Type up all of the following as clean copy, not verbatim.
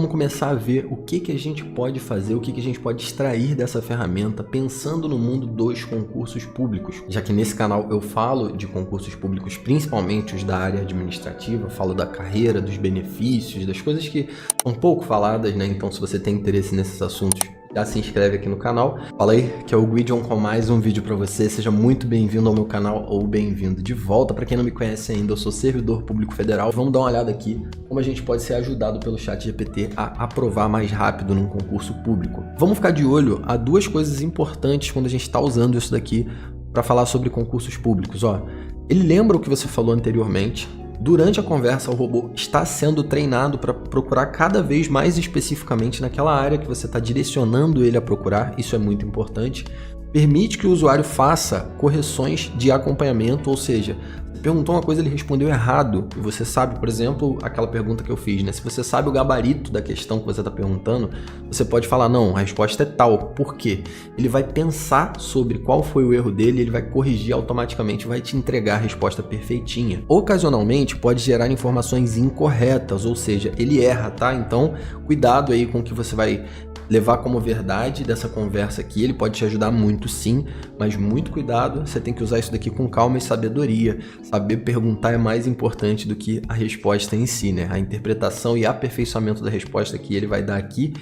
vamos começar a ver o que a gente pode fazer, o que a gente pode extrair dessa ferramenta pensando no mundo dos concursos públicos. Já que nesse canal eu falo de concursos públicos, principalmente os da área administrativa, falo da carreira, dos benefícios, das coisas que são pouco faladas, né? Então se você tem interesse nesses assuntos, já se inscreve aqui no canal. Fala aí, que é o Guidion com mais um vídeo para você. Seja muito bem-vindo ao meu canal ou bem-vindo de volta. Para quem não me conhece ainda, eu sou servidor público federal. Vamos dar uma olhada aqui como a gente pode ser ajudado pelo ChatGPT a aprovar mais rápido num concurso público. Vamos ficar de olho a duas coisas importantes quando a gente está usando isso daqui para falar sobre concursos públicos. Ó, ele lembra o que você falou anteriormente. Durante a conversa, o robô está sendo treinado para procurar cada vez mais especificamente naquela área que você está direcionando ele a procurar. Isso é muito importante. Permite que o usuário faça correções de acompanhamento, ou seja, você perguntou uma coisa, ele respondeu errado, e você sabe, por exemplo, aquela pergunta que eu fiz, né? Se você sabe o gabarito da questão que você está perguntando, você pode falar, não, a resposta é tal. Por quê? Ele vai pensar sobre qual foi o erro dele, ele vai corrigir automaticamente, vai te entregar a resposta perfeitinha. Ocasionalmente, pode gerar informações incorretas, ou seja, ele erra, tá? Então, cuidado aí com o que você vai levar como verdade dessa conversa aqui. Ele pode te ajudar muito sim, mas muito cuidado, você tem que usar isso daqui com calma e sabedoria. Saber perguntar é mais importante do que a resposta em si, né? A interpretação e aperfeiçoamento da resposta que ele vai dar aqui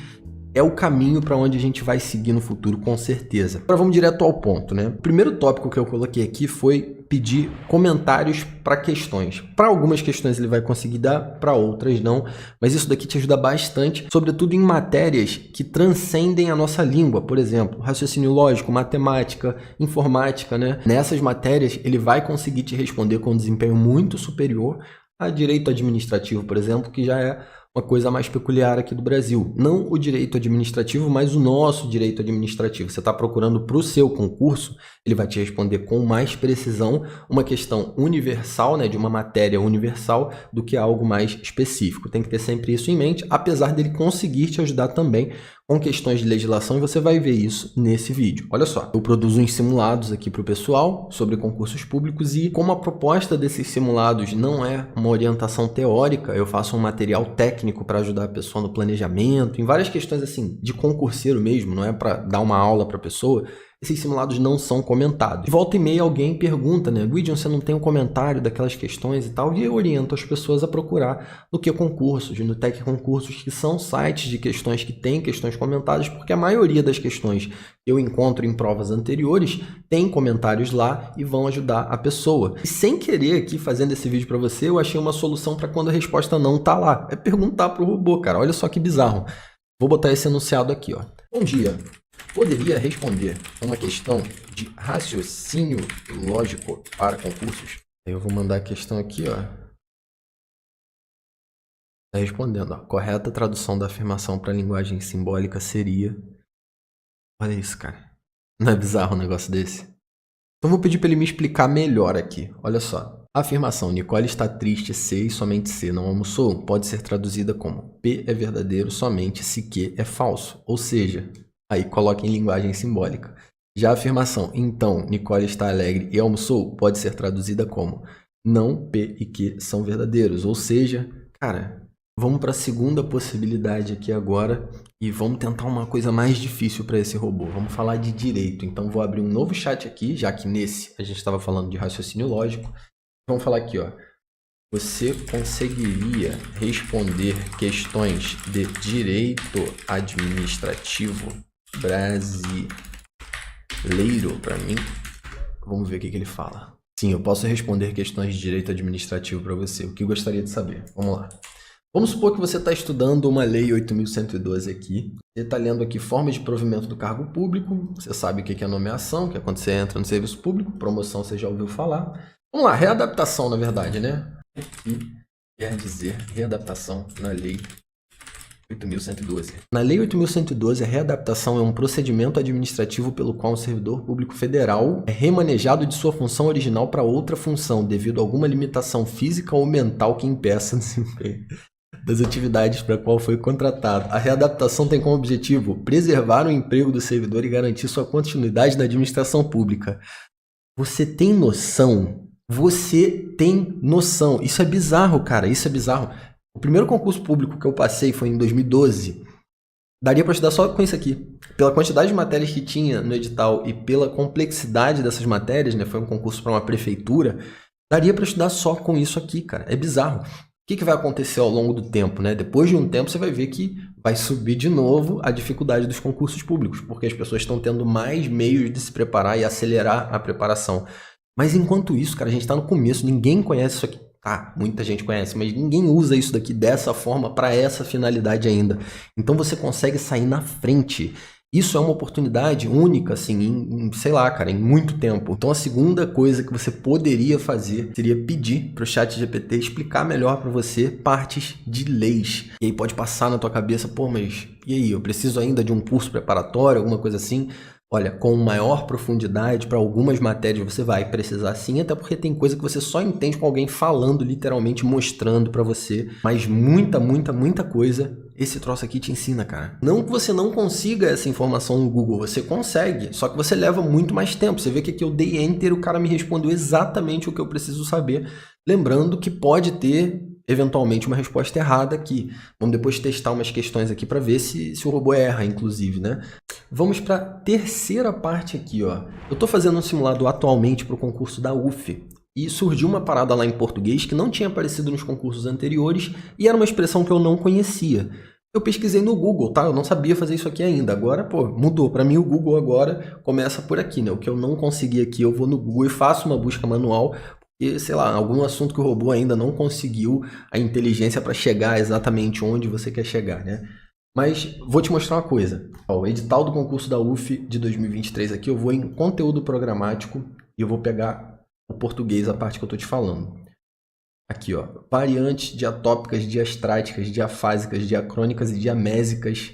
é o caminho para onde a gente vai seguir no futuro, com certeza. Agora vamos direto ao ponto, né? O primeiro tópico que eu coloquei aqui foi pedir comentários para questões. Para algumas questões ele vai conseguir dar, para outras não, mas isso daqui te ajuda bastante, sobretudo em matérias que transcendem a nossa língua, por exemplo, raciocínio lógico, matemática, informática, né? Nessas matérias ele vai conseguir te responder com um desempenho muito superior a direito administrativo, por exemplo, que já é uma coisa mais peculiar aqui do Brasil. Não o direito administrativo, mas o nosso direito administrativo. Você está procurando para o seu concurso, ele vai te responder com mais precisão uma questão universal, né, de uma matéria universal, do que algo mais específico. Tem que ter sempre isso em mente, apesar dele conseguir te ajudar também com questões de legislação, e você vai ver isso nesse vídeo. Olha só, eu produzo uns simulados aqui para o pessoal sobre concursos públicos, e como a proposta desses simulados não é uma orientação teórica, eu faço um material técnico para ajudar a pessoa no planejamento, em várias questões assim, de concurseiro mesmo, não é para dar uma aula para a pessoa. Esses simulados não são comentados. De volta e meia alguém pergunta, né? Guidion, você não tem um comentário daquelas questões e tal? E eu oriento as pessoas a procurar no Que Concursos, no Tech Concursos, que são sites de questões que têm questões comentadas, porque a maioria das questões que eu encontro em provas anteriores tem comentários lá e vão ajudar a pessoa. E sem querer aqui, fazendo esse vídeo para você, eu achei uma solução para quando a resposta não tá lá. É perguntar para o robô, cara. Olha só que bizarro. Vou botar esse enunciado aqui, ó. Bom dia. Poderia responder uma questão de raciocínio lógico para concursos? Eu vou mandar a questão aqui, ó. Tá respondendo, ó. Correta tradução da afirmação para a linguagem simbólica seria... Olha isso, cara. Não é bizarro um negócio desse? Então vou pedir para ele me explicar melhor aqui. Olha só. A afirmação Nicole está triste se e somente se não almoçou pode ser traduzida como P é verdadeiro somente se Q é falso. Ou seja... Aí coloca em linguagem simbólica. Já a afirmação, então, Nicole está alegre e almoçou, pode ser traduzida como não P e Q são verdadeiros. Ou seja, cara, vamos para a segunda possibilidade aqui agora e vamos tentar uma coisa mais difícil para esse robô. Vamos falar de direito. Então vou abrir um novo chat aqui, já que nesse a gente estava falando de raciocínio lógico. Vamos falar aqui, ó. Você conseguiria responder questões de direito administrativo brasileiro para mim? Vamos ver o que ele fala. Sim, eu posso responder questões de direito administrativo para você. O que gostaria de saber? Vamos lá. Vamos supor que você está estudando uma lei 8.112 aqui. Você está lendo aqui formas de provimento do cargo público. Você sabe o que é nomeação, que é quando você entra no serviço público. Promoção você já ouviu falar. Vamos lá, readaptação na verdade, né? Aqui quer dizer readaptação na lei 8.112. Na Lei 8.112, a readaptação é um procedimento administrativo pelo qual um servidor público federal é remanejado de sua função original para outra função, devido a alguma limitação física ou mental que impeça o desempenho das atividades para a qual foi contratado. A readaptação tem como objetivo preservar o emprego do servidor e garantir sua continuidade na administração pública. Você tem noção? Você tem noção? Isso é bizarro, cara. Isso é bizarro. O primeiro concurso público que eu passei foi em 2012. Daria para estudar só com isso aqui. Pela quantidade de matérias que tinha no edital e pela complexidade dessas matérias, né? Foi um concurso para uma prefeitura. Daria para estudar só com isso aqui, cara. É bizarro. O que vai acontecer ao longo do tempo, né? Depois de um tempo, você vai ver que vai subir de novo a dificuldade dos concursos públicos, porque as pessoas estão tendo mais meios de se preparar e acelerar a preparação. Mas enquanto isso, cara, a gente está no começo, ninguém conhece isso aqui. Ah, muita gente conhece, mas ninguém usa isso daqui dessa forma para essa finalidade ainda. Então você consegue sair na frente. Isso é uma oportunidade única, assim, sei lá, cara, em muito tempo. Então a segunda coisa que você poderia fazer seria pedir para o ChatGPT explicar melhor para você partes de leis. E aí pode passar na tua cabeça, pô, mas e aí, eu preciso ainda de um curso preparatório, alguma coisa assim? Olha, com maior profundidade, para algumas matérias você vai precisar sim, até porque tem coisa que você só entende com alguém falando, literalmente mostrando para você. Mas muita coisa esse troço aqui te ensina, cara. Não que você não consiga essa informação no Google, você consegue, só que você leva muito mais tempo. Você vê que aqui eu dei Enter, o cara me respondeu exatamente o que eu preciso saber. Lembrando que pode ter eventualmente uma resposta errada aqui. Vamos depois testar umas questões aqui para ver se o robô erra, inclusive, né? Vamos para a terceira parte aqui, ó. Eu estou fazendo um simulado atualmente para o concurso da UF e surgiu uma parada lá em português que não tinha aparecido nos concursos anteriores e era uma expressão que eu não conhecia. Eu pesquisei no Google, tá? Eu não sabia fazer isso aqui ainda. Agora, pô, mudou. Para mim, o Google agora começa por aqui, né? O que eu não consegui aqui, eu vou no Google e faço uma busca manual. E, sei lá, algum assunto que o robô ainda não conseguiu a inteligência para chegar exatamente onde você quer chegar, né? Mas vou te mostrar uma coisa. Ó, o edital do concurso da UF de 2023 aqui, eu vou em conteúdo programático e eu vou pegar o português, a parte que eu estou te falando. Aqui, ó, variantes diatópicas, diastráticas, diafásicas, diacrônicas e diamésicas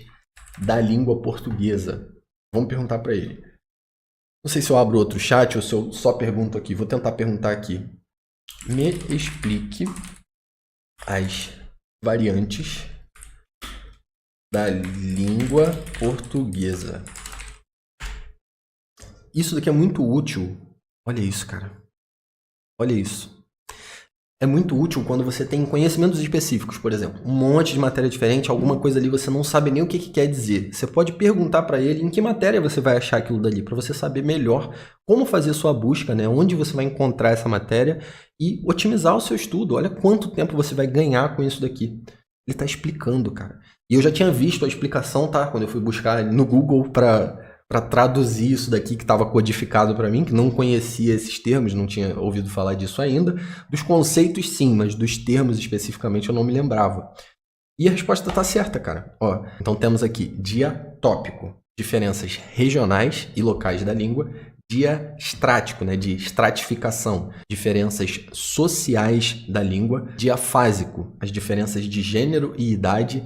da língua portuguesa. Vamos perguntar para ele. Não sei se eu abro outro chat ou se eu só pergunto aqui. Vou tentar perguntar aqui. Me explique as variantes da língua portuguesa. Isso daqui é muito útil. Olha isso, cara. Olha isso. É muito útil quando você tem conhecimentos específicos, por exemplo, um monte de matéria diferente, alguma coisa ali você não sabe nem o que quer dizer. Você pode perguntar para ele em que matéria você vai achar aquilo dali, para você saber melhor como fazer sua busca, né? Onde você vai encontrar essa matéria e otimizar o seu estudo. Olha quanto tempo você vai ganhar com isso daqui. Ele está explicando, cara. E eu já tinha visto a explicação, tá? Quando eu fui buscar no Google para traduzir isso daqui que estava codificado para mim, que não conhecia esses termos, não tinha ouvido falar disso ainda. Dos conceitos sim, mas dos termos especificamente eu não me lembrava. E a resposta está certa, cara. Ó, então temos aqui diatópico, diferenças regionais e locais da língua. Diastrático, né, de estratificação, diferenças sociais da língua. Diafásico, as diferenças de gênero e idade.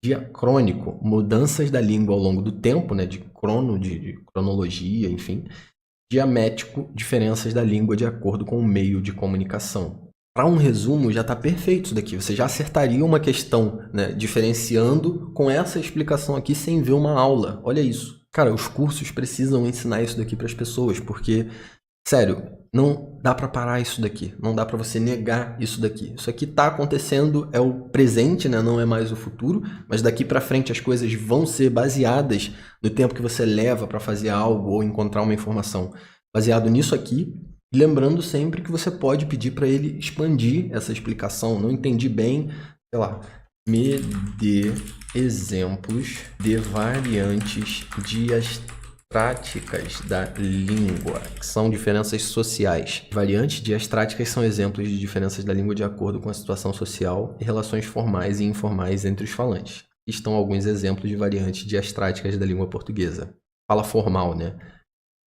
Diacrônico, mudanças da língua ao longo do tempo, né, de cronologia, enfim. Diamético, diferenças da língua de acordo com o meio de comunicação. Para um resumo, já está perfeito isso daqui. Você já acertaria uma questão, né, diferenciando com essa explicação aqui sem ver uma aula. Olha isso. Cara, os cursos precisam ensinar isso daqui para as pessoas, porque, sério, não dá para parar isso daqui. Não dá para você negar isso daqui. Isso aqui está acontecendo, é o presente, né? Não é mais o futuro, mas daqui para frente as coisas vão ser baseadas no tempo que você leva para fazer algo ou encontrar uma informação. Baseado nisso aqui, lembrando sempre que você pode pedir para ele expandir essa explicação. Não entendi bem, sei lá, me dê exemplos de variantes diastráticas da língua, que são diferenças sociais. Variantes diastráticas são exemplos de diferenças da língua de acordo com a situação social e relações formais e informais entre os falantes. Estão alguns exemplos de variantes diastráticas da língua portuguesa. Fala formal, né?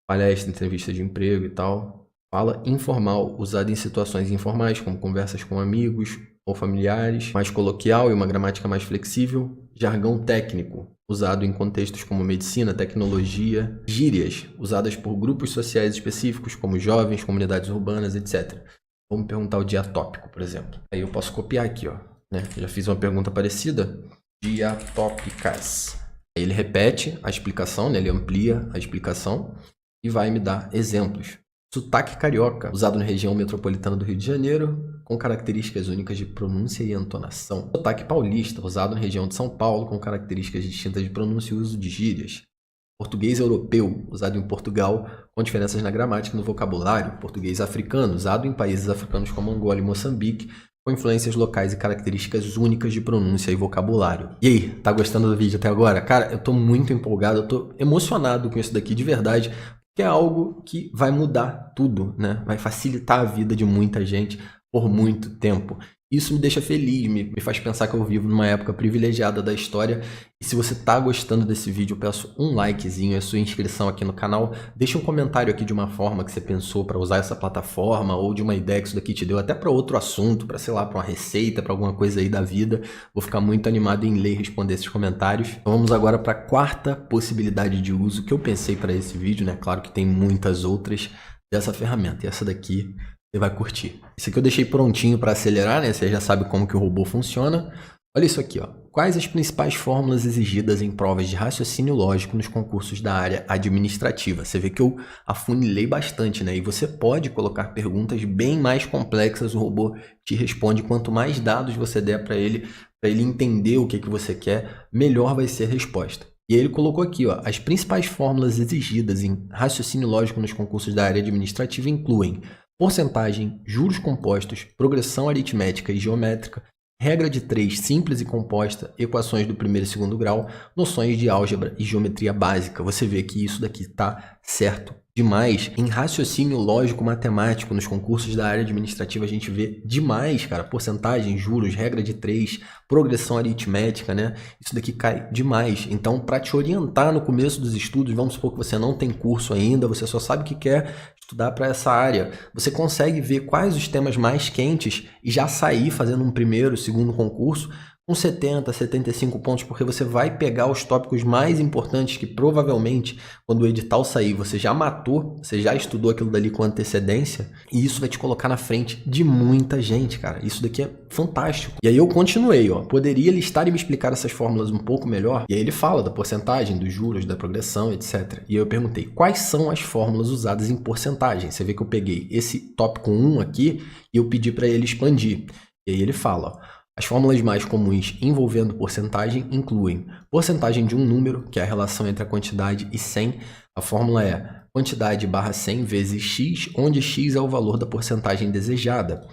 Palestra, entrevista de emprego e tal. Fala informal, usada em situações informais, como conversas com amigos ou familiares, mais coloquial e uma gramática mais flexível. Jargão técnico, usado em contextos como medicina, tecnologia. Gírias, usadas por grupos sociais específicos, como jovens, comunidades urbanas, etc. Vamos perguntar o diatópico, por exemplo. Aí eu posso copiar aqui, ó, né? Já fiz uma pergunta parecida. Diatópicas. Aí ele repete a explicação, né? Ele amplia a explicação e vai me dar exemplos. Sotaque carioca, usado na região metropolitana do Rio de Janeiro, com características únicas de pronúncia e entonação. Sotaque paulista, usado na região de São Paulo, com características distintas de pronúncia e uso de gírias. Português europeu, usado em Portugal, com diferenças na gramática e no vocabulário. Português africano, usado em países africanos como Angola e Moçambique, com influências locais e características únicas de pronúncia e vocabulário. E aí, tá gostando do vídeo até agora? Cara, eu tô muito empolgado, eu tô emocionado com isso daqui de verdade, que é algo que vai mudar tudo, né? Vai facilitar a vida de muita gente por muito tempo. Isso me deixa feliz, me faz pensar que eu vivo numa época privilegiada da história. E se você tá gostando desse vídeo, eu peço um likezinho, a sua inscrição aqui no canal. Deixa um comentário aqui de uma forma que você pensou para usar essa plataforma, ou de uma ideia que isso daqui te deu até para outro assunto, para sei lá, para uma receita, para alguma coisa aí da vida. Vou ficar muito animado em ler e responder esses comentários. Então vamos agora para a quarta possibilidade de uso que eu pensei para esse vídeo, né? Claro que tem muitas outras dessa ferramenta, e essa daqui você vai curtir. Esse aqui eu deixei prontinho para acelerar, né? Você já sabe como que o robô funciona. Olha isso aqui, ó. Quais as principais fórmulas exigidas em provas de raciocínio lógico nos concursos da área administrativa? Você vê que eu afunilei bastante, né? E você pode colocar perguntas bem mais complexas, o robô te responde. Quanto mais dados você der para ele entender o que você quer, melhor vai ser a resposta. E aí ele colocou aqui, ó, as principais fórmulas exigidas em raciocínio lógico nos concursos da área administrativa incluem porcentagem, juros compostos, progressão aritmética e geométrica, regra de 3 simples e composta, equações do primeiro e segundo grau, noções de álgebra e geometria básica. Você vê que isso daqui está certo demais. Em raciocínio lógico matemático, nos concursos da área administrativa, a gente vê demais, cara, porcentagem, juros, regra de 3, progressão aritmética, né? Isso daqui cai demais. Então, para te orientar no começo dos estudos, vamos supor que você não tem curso ainda, você só sabe que quer estudar para essa área, você consegue ver quais os temas mais quentes e já sair fazendo um primeiro, segundo concurso com 70, 75 pontos, porque você vai pegar os tópicos mais importantes que provavelmente, quando o edital sair, você já matou, você já estudou aquilo dali com antecedência, e isso vai te colocar na frente de muita gente, cara. Isso daqui é fantástico. E aí eu continuei, ó. Poderia listar e me explicar essas fórmulas um pouco melhor? E aí ele fala da porcentagem, dos juros, da progressão, etc. E aí eu perguntei, quais são as fórmulas usadas em porcentagem? Você vê que eu peguei esse tópico 1 aqui e eu pedi para ele expandir. E aí ele fala, ó. As fórmulas mais comuns envolvendo porcentagem incluem porcentagem de um número, que é a relação entre a quantidade e 100. A fórmula é quantidade barra 100 vezes x, onde x é o valor da porcentagem desejada.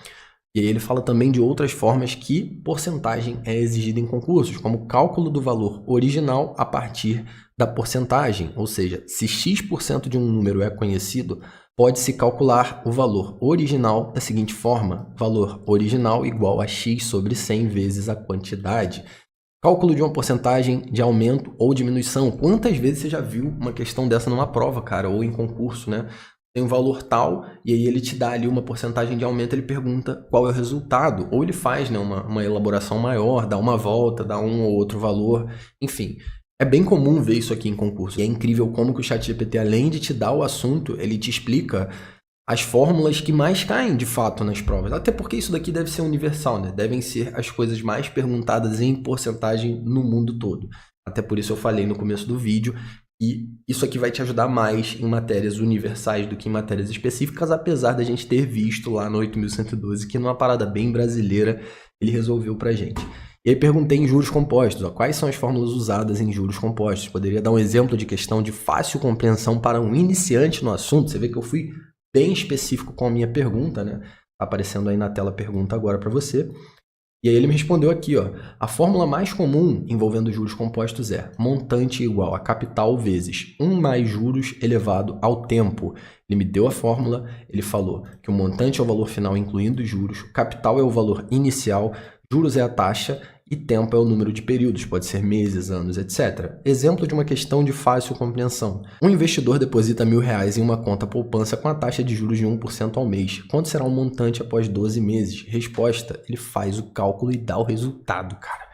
E aí ele fala também de outras formas que porcentagem é exigida em concursos, como cálculo do valor original a partir da porcentagem. Ou seja, se x% de um número é conhecido, pode-se calcular o valor original da seguinte forma: valor original igual a x sobre 100 vezes a quantidade. Cálculo de uma porcentagem de aumento ou diminuição. Quantas vezes você já viu uma questão dessa numa prova, cara, ou em concurso, né? Tem um valor tal, e aí ele te dá ali uma porcentagem de aumento, ele pergunta qual é o resultado. Ou ele faz, né, uma elaboração maior, dá uma volta, dá um ou outro valor, enfim. É bem comum ver isso aqui em concurso. E é incrível como que o ChatGPT, além de te dar o assunto, ele te explica as fórmulas que mais caem, de fato, nas provas. Até porque isso daqui deve ser universal, né? Devem ser as coisas mais perguntadas em porcentagem no mundo todo. Até por isso eu falei no começo do vídeo que isso aqui vai te ajudar mais em matérias universais do que em matérias específicas, apesar da gente ter visto lá no 8112 que numa parada bem brasileira ele resolveu pra gente. E aí perguntei em juros compostos, ó, quais são as fórmulas usadas em juros compostos? Poderia dar um exemplo de questão de fácil compreensão para um iniciante no assunto? Você vê que eu fui bem específico com a minha pergunta, né? Tá aparecendo aí na tela a pergunta agora para você. E aí ele me respondeu aqui, ó, a fórmula mais comum envolvendo juros compostos é montante igual a capital vezes 1 mais juros elevado ao tempo. Ele me deu a fórmula, ele falou que o montante é o valor final incluindo os juros, o capital é o valor inicial, juros é a taxa e tempo é o número de períodos, pode ser meses, anos, etc. Exemplo de uma questão de fácil compreensão. Um investidor deposita R$1.000 em uma conta poupança com a taxa de juros de 1% ao mês. Quanto será o montante após 12 meses? Resposta, ele faz o cálculo e dá o resultado, cara.